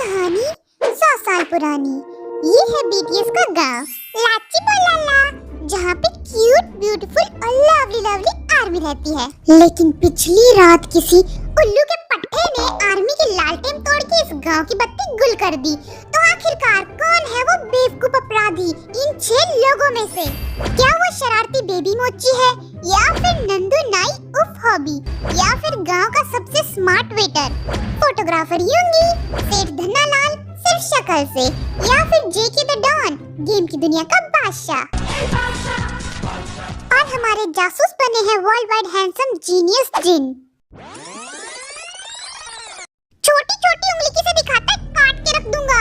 कहानी 100 साल पुरानी। ये है बीटीएस का गांव लाची पोलाला, जहाँ पे क्यूट ब्यूटीफुल और लवली लवली आर्मी रहती है। लेकिन पिछली रात किसी उल्लू के पट्टे ने आर्मी की लालटेन तोड़ के इस गांव की बत्ती गुल कर दी। तो आखिरकार कौन है वो बेवकूफ अपराधी इन 6 लोगों में से? क्या वो शरारती बेबी मोची है, या फिर नंदू नाई उफ हॉबी, या फिर गांव का सबसे स्मार्ट वेटर फोटोग्राफर यूंगी, सेठ धन्नालाल सिर्फ शक्ल से, या फिर जेके द डॉन गेम की दुनिया का बादशाह? और हमारे जासूस बने हैं वर्ल्ड वाइड हैंडसम जीनियस जिन। छोटी छोटी उंगली किसे दिखाता है काट के रख दूंगा।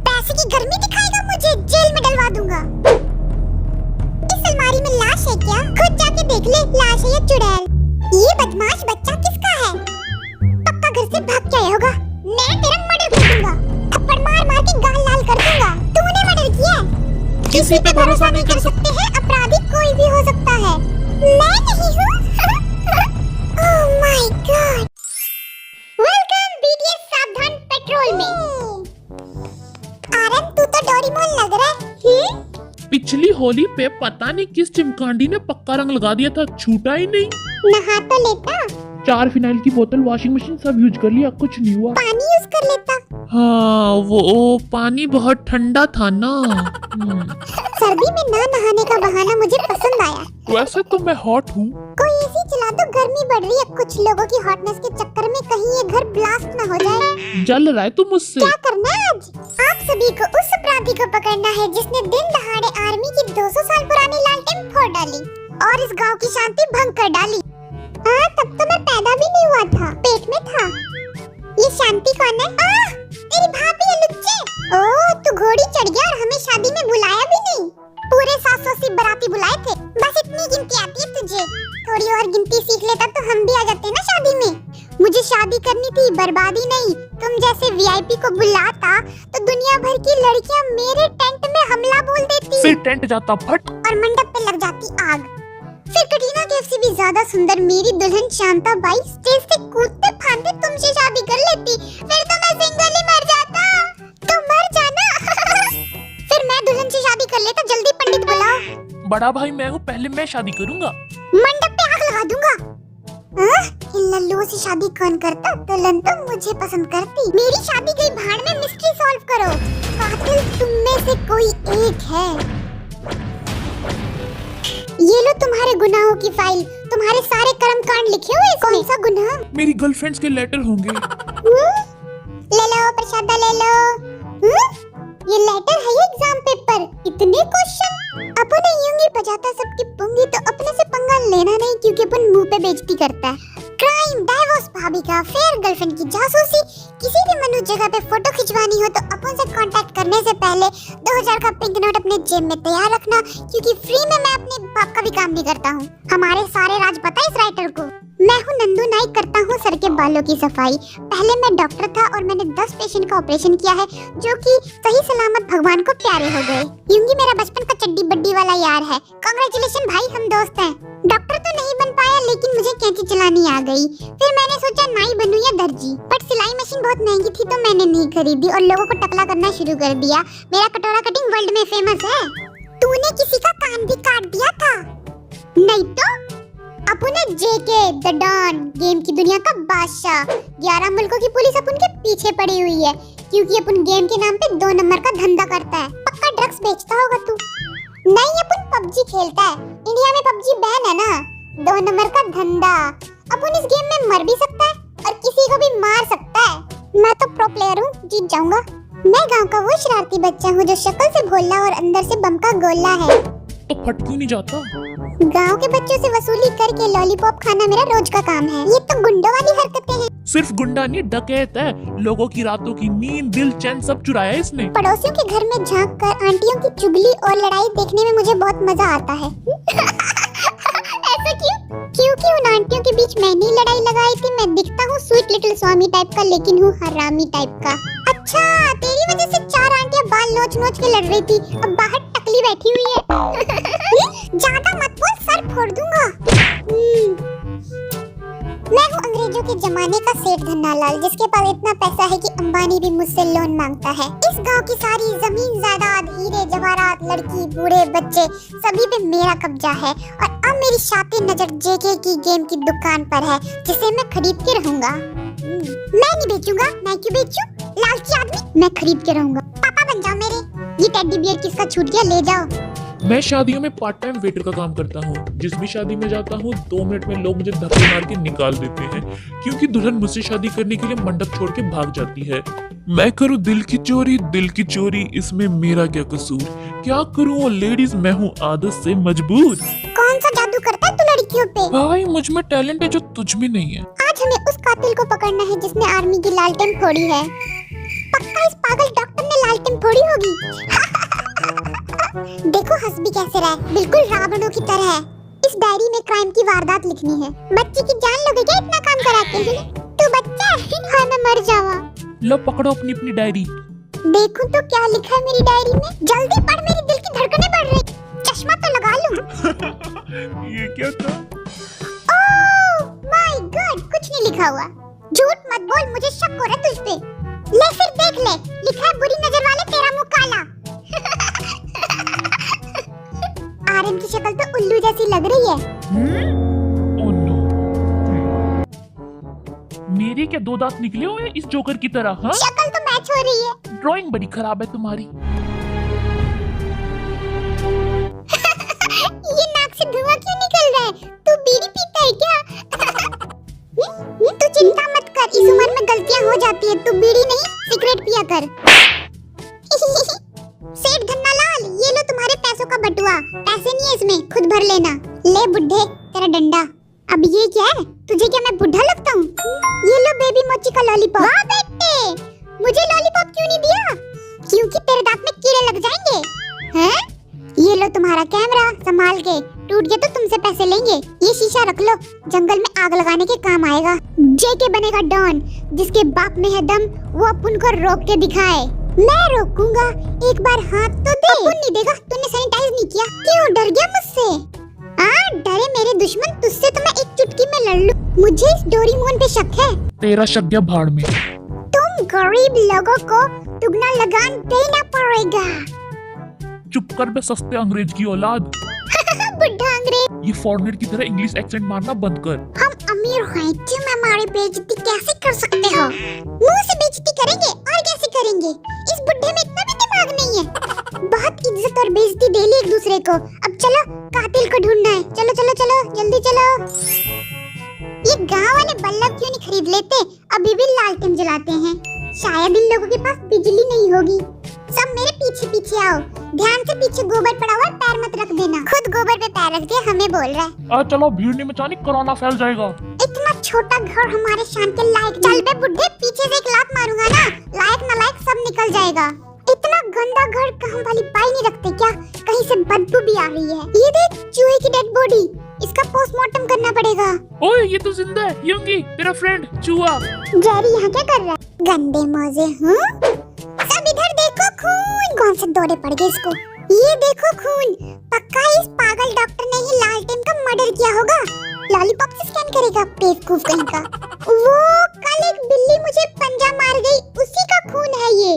पैसे की गर्मी दिखाएगा मुझे, जेल में डलवा दूंगा। इस अलमारी में लाश है क्या? खुद जाके देख ले, लाश है या चुड़ैल। ये बदमाश बच्चा किसका है? पक्का घर से भाग के आया होगा। मैं तेरा मर्डर कर दूंगा, थप्पड़ मार मार के गाल लाल कर दूंगा। तूने मर्डर किया है। किसी पे भरोसा नहीं कर सकते हैं, अपराधी कोई भी हो सकता है। मैं नहीं हूँ। Oh my God. Welcome BTS सावधान पेट्रोल में। आरन तू तो डोरेमोन लग रहा है। पिछली होली पे पता नहीं किस चिमकांडी ने पक्का रंग लगा दिया था, छूटा ही नहीं। नहा तो लेता, 4 फिनाइल की बोतल, वॉशिंग मशीन सब यूज कर लिया, कुछ नहीं हुआ। पानी यूज कर लेता। हाँ वो पानी बहुत ठंडा था ना। सर्दी में ना नहाने का बहाना मुझे पसंद आया। वैसे तो मैं हॉट हूँ। कोई एसी चला दो, गर्मी बढ़ रही है। कुछ लोगों की हॉटनेस के चक्कर में कहीं ये घर ब्लास्ट ना हो जाए। जल रहा है तू मुझसे। क्या करना है आज? आप सभी को उस अपराधी को पकड़ना है जिसने दिन दहाड़े आर्मी की 200 साल पुरानी लालटेन फोड़ डाली और इस गांव की शांति भंग कर डाली। हाँ, तब तो मैं पैदा भी नहीं हुआ था, पेट में था। ये शांति कौन है? तेरी भाभी है लुच्चे। ओह, तू घोड़ी चढ़ गया और हमें शादी में बुलाया भी नहीं। पूरे 780 बाराती बुलाए थे, बस इतनी गिनती आती है तुझे। थोड़ी और गिनती सीख लेता तो हम भी आ जाते ना शादी में। मुझे शादी करनी थी, बर्बादी नहीं। तुम जैसे वीआईपी को बुलाता तो दुनिया भर की लड़कियां मेरे टेंट में हमला बोल देती, फिर टेंट जाता फट और मंडप पे लग जाती आग। फिर कटरीना कैफ से भी ज्यादा सुंदर मेरी दुल्हन शांता बाई स्टेज से कूदते फांदते तुमसे शादी कर लेती। फिर तो मैं सिंगल ही मर जाता। तुम मर जाना। फिर मैं दुल्हन से शादी कर लेता। जल्दी पंडित बुलाओ। बड़ा भाई मैं हूँ, पहले मैं शादी करूँगा। मंडप पे आग लगा दूंगा। इन लल्लुओं से शादी कौन करता? दुल्हन तो मुझे पसंद करती। मेरी शादी गई भाड़ में, मिस्ट्री सॉल्व करो। कातिल तुम में से कोई एक है। ये लो तुम्हारे गुनाहों की फाइल, तुम्हारे सारे कर्म कांड लिखे हुए इसमें। कौन सा गुनाह? मेरी गर्लफ्रेंड्स के लेटर होंगे। ले लो प्रसादा ले लो। ये लेटर है या एग्जाम पेपर? इतने क्वेश्चन। अपन यूंगी बजाता सबकी पुंगी, तो अपने से पंगा लेना नहीं, क्योंकि अपन मुंह पे बेइज्जती करता है। क्राइम, डाइवोर्स, भाभी का अफेयर, गर्लफ्रेंड की जासूसी, किसी भी मनु जगह पे फोटो खिंचवानी हो तो अपन से कांटेक्ट करने से पहले 2000 का पिंक नोट अपने जेब में तैयार रखना, क्योंकि फ्री में मैं अपने बाप का भी काम नहीं करता हूँ। हमारे सारे राज पता है इस राइटर को। मैं हूँ नंदू नाइक, करता हूँ सर के बालों की सफाई। पहले मैं डॉक्टर था और मैंने 10 पेशेंट का ऑपरेशन किया है, जो कि सही सलामत भगवान को प्यारे हो गए। यूंगी मेरा बचपन का चड्डी बड्डी वाला यार है। कांग्रेचुलेशन भाई, हम दोस्त हैं। डॉक्टर तो नहीं बन पाया, लेकिन मुझे कैंची चलानी आ गई। फिर मैंने सोचा नाई बनूं या दर्जी, बट सिलाई मशीन बहुत महंगी थी तो मैंने नहीं खरीदी और लोगों को टकला करना शुरू कर दिया। मेरा कटोरा कटिंग वर्ल्ड में फेमस है। तूने किसी का कान भी काट दिया था? नहीं तो अपुने जेके द डॉन गेम की दुनिया का बादशाह। 11 मुल्कों की पुलिस अपन के पीछे पड़ी हुई है, क्योंकि अपन गेम के नाम पे 2 नंबर का धंधा करता है। पक्का ड्रग्स बेचता होगा तू। नहीं, अपन पबजी खेलता है। इंडिया में पबजी बैन है ना। 2 नंबर का धंधा। अपन इस गेम में मर भी सकता है और किसी को भी मार सकता है। मैं तो प्रो प्लेयर हूँ, जीत जाऊंगा। मैं गांव का वो शरारती बच्चा हूँ जो शक्ल से भोला और अंदर से बम का गोला है। तो फट क्यों नहीं जाता? गांव के बच्चों से वसूली करके लॉलीपॉप खाना मेरा रोज का काम है। ये तो गुंडों वाली हरकतें हैं। सिर्फ गुंडा नहीं, डकैत है। लोगों की रातों की नींद, दिल, चैन सब चुराया है इसने। पड़ोसियों के घर में झांक कर आंटियों की चुगली और लड़ाई देखने में मुझे बहुत मजा आता है। ऐसा क्यों? क्योंकि उन आंटियों के बीच मैंने लड़ाई लगाई थी। मैं दिखता हूँ स्वीट लिटिल स्वामी टाइप का, लेकिन हूँ हरामी टाइप का। अच्छा, तेरी वजह से 4 आंटियां बाल नोच नोच के लड़ रही थी, अब बाहर टकली बैठी हुई है। ज्यादा मत बोल, सर फोड़ दूंगा। मैं हूँ अंग्रेजों के जमाने का सेठ धन्नालाल, जिसके पास इतना पैसा है कि अंबानी अभी भी मुझसे लोन मांगता है। इस गांव की सारी जमीन जायदाद, हीरे जवाहरात, लड़की, बूढ़े, बच्चे सभी पे मेरा कब्जा है और अब मेरी शातिर नजर जेके की गेम की दुकान पर है, जिसे मैं खरीद के रहूंगा। मैं नहीं बेचूंगा, मैं क्यों बेचूं? लालची आदमी, मैं खरीद के रहूंगा। पापा बन जाओ मेरे। ये टेडी बियर किसका छूट गया, ले जाओ। मैं शादियों में पार्ट टाइम वेटर का काम करता हूँ। जिस भी शादी में जाता हूँ 2 मिनट में लोग मुझे धक्के मार के निकाल देते हैं, क्योंकि दुल्हन मुझसे शादी करने के लिए मंडप छोड़ के भाग जाती है। मैं करूँ दिल की चोरी, इसमें मेरा क्या कसूर? क्या करूँ वो लेडीज, मैं हूँ आदत से मजबूर। कौन सा जादू करता है तू लड़कियों पे? भाई मुझ में टैलेंट है जो तुझ में नहीं है। आज हमें उस कातिल को पकड़ना है जिसने आर्मी की लालटेन फोड़ी है। पक्का इस पागल डॉक्टर ने लालटेन फोड़ी होगी। देखो हंस भी कैसे रहा है, बिल्कुल रावणों की तरह है। इस डायरी में क्राइम की वारदात लिखनी है। बच्ची की जान लोगे क्या इतना काम कराते हैं? तू बच्चा है? हाँ मैं मर जावा। लो पकड़ो अपनी अपनी डायरी। देखूं तो क्या लिखा है मेरी डायरी में? जल्दी पढ़, मेरी दिल की धड़कनें बढ़ रही। चश्मा तो लगा लूं। ये क्या था? ओह माय गॉड, कुछ नहीं लिखा हुआ। झूठ मत बोल, मुझे शक हो रहा है तुझ पे। ले फिर देख ले, लिखा है बुरी नजर वाले तेरा मुंह काला। आर्यन की शक्ल तो उल्लू जैसी लग रही है। Oh no. मेरे क्या 2 दांत निकले हुए इस जोकर की तरह? हाँ, शक्ल तो मैच हो रही है। ड्राइंग बड़ी खराब है तुम्हारी। ये नाक से धुआं क्यों निकल रहा है? तू बीड़ी पीता है क्या? तू चिंता मत कर, इस उम्र में गलतियां हो जाती है। तू बीड़ी नहीं सिगरेट पिया कर। सेठ धन्नालाल, ये लो तुम्हारे पैसों का बटुआ। पैसे नहीं है इसमें, खुद भर लेना। ले बुड्ढे, तेरा डंडा। अब ये क्या है? तुझे क्या मैं बुढ़ा लगता हूँ? ये लो बेबी मोची का लॉलीपॉप। वाह बेटे, मुझे लॉलीपॉप क्यों नहीं दिया? क्योंकि तेरे दांत में कीड़े लग जाएंगे। हैं? ये लो तुम्हारा कैमरा, संभाल के। टूट गया तो तुमसे पैसे लेंगे। ये शीशा रख लो, जंगल में आग लगाने के काम आएगा। जेके बनेगा डॉन, जिसके बाप में है दम वो अपन को रोक के दिखाए। मैं रोकूंगा, एक बार हाथ तो दे। अपन नहीं देगा, तूने सैनिटाइज नहीं किया। क्यों डर गया मुझसे? डरे मेरे दुश्मन, तुझसे तो मैं एक चुटकी में लड़ लूं। मुझे इस डोरेमोन पे शक है। तेरा शक गया भाड़ में। तुम गरीब लोगों को दुगना लगान देना पड़ेगा। चुप कर बे सस्ते अंग्रेज की औलाद। बुढ़ा अंग्रेज। ये फॉरेनर की तरह इंग्लिश एक्सेंट मारना बंद कर। हम अमीर हैं, तुम हमारी बेइज्जती कैसे कर सकते हो? मुंह से बेइज्जती करेंगे और कैसे करेंगे? इस बुढ़े में इतना भी दिमाग नहीं है। बहुत इज्जत और बेइज्जती दे ली एक दूसरे को। अब चलो कातिल को ढूंढना है। चलो चलो चलो, जल्दी चलो। ये गांव वाले बल्ब क्यों नहीं खरीद लेते? अभी भी लालटेन जलाते हैं। शायद इन लोगों के पास बिजली नहीं होगी। सब मेरे पीछे पीछे आओ। ध्यान से, पीछे गोबर पड़ा हुआ, पैर मत रख देना। खुद गोबर पे पैर रख के हमें बोल रहा है। चलो भीड़ नहीं मचानी, कोरोना फैल जाएगा। इतना छोटा घर हमारे शान के लायक। चल बे बुड्ढे, पीछे से एक लात मारूंगा ना, लायक नालायक सब निकल जाएगा। इतना गंदा घर काम वाली बाई नहीं रखते क्या? कहीं से बदबू भी आ रही है। ये देख, चूहे की डेड बॉडी। इसका पोस्टमार्टम करना पड़ेगा। ओए ये तो जिंदा है, यंगी तेरा फ्रेंड चूहा। जेरी यहाँ क्या कर रहा है? गंदे मौजे। सब इधर देखो, खून। कौन से दौरे पड़ गए इसको? ये देखो खून। पक्का इस पागल डॉक्टर ने ही लालटेन का मर्डर किया होगा। लॉलीपॉप से स्कैन करेगा, बेवकूफ कहीं का। वो कल एक बिल्ली मुझे पंजा मार गई, उसी का खून है ये।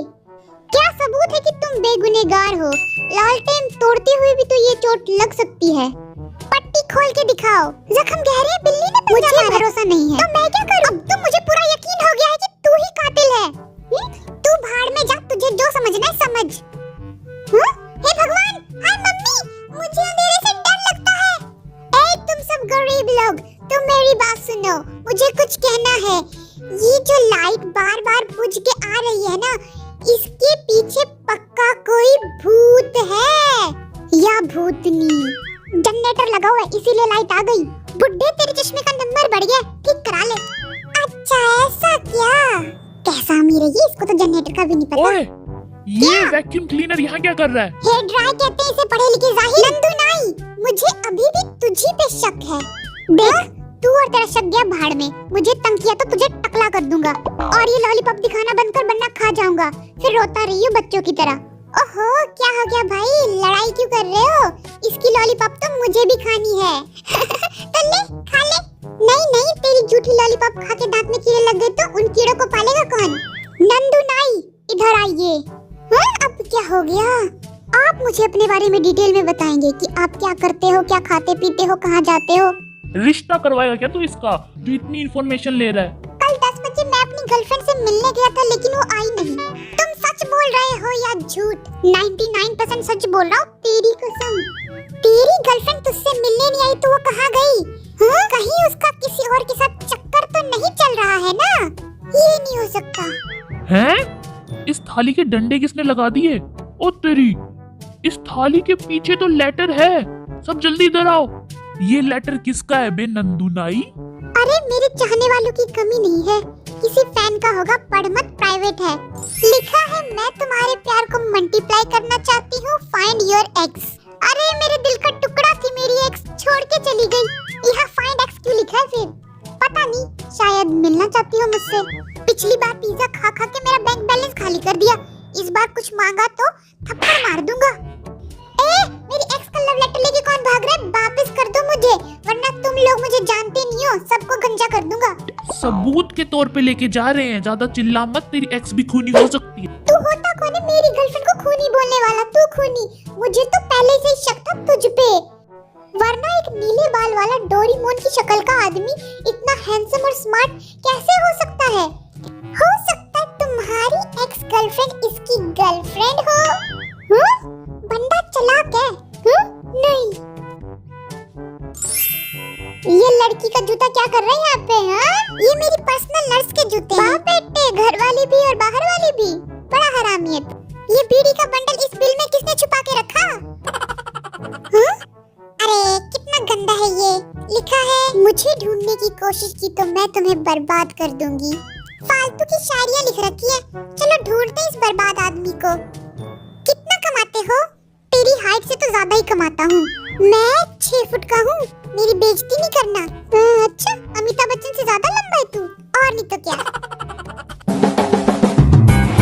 क्या सबूत है कि तुम बेगुनहगार हो? लालटेन तोड़ते हुए भी तो ये चोट लग सकती है। पट्टी खोल के दिखाओ। जख्म गहरे हैं, बिल्ली ने पंजा मारा। मुझे भरोसा नहीं है। तो मैं क्या करूं? अब तो मुझे पूरा यकीन हो गया है कि तू ही कातिल है। तू भाड़ में जा, तुझे जो समझना है समझ। हे भगवान, हाय मम्मी, मुझे अंधेरे से डर लगता है। ए तुम सब गरीब लोग, तुम मेरी बात सुनो, मुझे कुछ कहना है। ये जो लाइट बार बार बुझ के आ रही है ना, इसके पीछे पक्का कोई भूत है या भूतनी। जनरेटर लगा हुआ है, इसीलिए लाइट आ गई। बुड्ढे, तेरे चश्मे का नंबर बढ़ गया, ठीक करा ले। अच्छा ऐसा क्या? कैसा अमीर है ये, इसको तो जनरेटर का भी नहीं पता। ओए, ये वैक्यूम क्लीनर यहाँ क्या कर रहा है? हेयर ड्राई कहते हैं इसे पढ़े लिखे जाहिल। नंदू नाई, मुझे अभी भी तुझी पे शक है। देख, तू और तेरा शक गया भाड़ में। मुझे तंग किया तो तुझे टकला कर दूंगा। और ये लॉलीपॉप दिखाना बंद कर, वरना खा जाऊंगा। फिर रोता रही हो बच्चों की तरह। ओहो, क्या हो गया भाई, लड़ाई क्यों कर रहे हो? इसकी लॉलीपॉप तो मुझे भी खानी है। तो ले, खा ले। नहीं नहीं, तेरी झूठी लॉलीपॉप खा के दांत में कीड़े लग गए तो उन कीड़ों को पालेगा कौन? नंदू नाई, ये? हाँ, अब क्या हो गया? आप मुझे अपने बारे में डिटेल में बताएंगे कि आप क्या करते हो, क्या खाते पीते हो, कहाँ जाते हो? रिश्ता करवाएगा क्या तू इसका, जो इतनी इन्फॉर्मेशन ले रहा है? कल 10 बजे मैं अपनी गर्लफ्रेंड से मिलने गया था लेकिन वो आई नहीं। तुम सच बोल रहे हो या झूठ? 99% सच बोल रहा हूँ, तेरी कसम। तेरी गर्लफ्रेंड तुझसे मिलने नहीं आई तो वो कहाँ गई? हाँ? कहीं उसका किसी और के साथ चक्कर तो नहीं चल रहा है ना? ये नहीं हो सकता। हैं? इस थाली के डंडे किसने लगा दिए? ओ तेरी, इस थाली के पीछे तो लेटर है। सब जल्दी इधर आओ। ये लेटर किसका है बे नंदू नाई? अरे मेरे चाहने वालों की कमी नहीं है, किसी फैन का होगा, पढ़ मत, प्राइवेट है। लिखा है, मैं तुम्हारे प्यार को मल्टीप्लाई करना चाहती हूँ, फाइंड योर एक्स। अरे मेरे दिल का टुकड़ा थी मेरी एक्स, छोड़ के चली गई। यहाँ फाइंड एक्स क्यों लिखा है फिर? पता नहीं, शायद मिलना चाहती हो मुझसे। पिछली बार पिज्जा खा खा के मेरा बैंक बैलेंस खाली कर दिया, इस बार कुछ मांगा तो थप्पड़ मार दूंगा। मेरी एक्स का लव लेटर लेके कौन भाग रहा है? वापस कर दो मुझे, वरना तुम लोग मुझे जानते नहीं हो, सबको गंजा कर दूंगा। सबूत के तौर पे लेके जा रहे हैं, ज्यादा चिल्ला मत, तेरी एक्स भी खूनी हो सकती है। तू होता कौन है मेरी गर्लफ्रेंड को खूनी बोलने वाला? तू खूनी? मुझे तो पहले से ही शक था तुझ पे, वरना एक नीले बाल वाला डोरेमोन की शक्ल का आदमी इतना हैंडसम और स्मार्ट कैसे हो सकता है? हो सकता है तुम्हारी एक्स गर्लफ्रेंड इसकी गर्लफ्रेंड हो? बंदा चालाक है? नहीं। ये लड़की का जूता क्या कर रहे हैं यहाँ पे? हाँ? ये मेरी पर्सनल नर्स के जूते हैं। बाप बेटे, घर वाले भी और बाहर वाले भी, बड़ा हरामी है। ये बीड़ी का बंडल इस बिल में किसने छुपा के रखा? हाँ? अरे कितना गंदा है ये। लिखा है, मुझे ढूंढने की कोशिश की तो मैं तुम्हें बर्बाद कर दूंगी। फालतू की शायरियाँ लिख रखी है। चलो ढूंढते इस बर्बाद आदमी को। कितना कमाते हो? तेरी हाइट से तो ज्यादा ही कमाता हूँ। मैं 6 फुट का हूँ, मेरी बेइज्जती नहीं करना। अच्छा, अमिताभ बच्चन से ज्यादा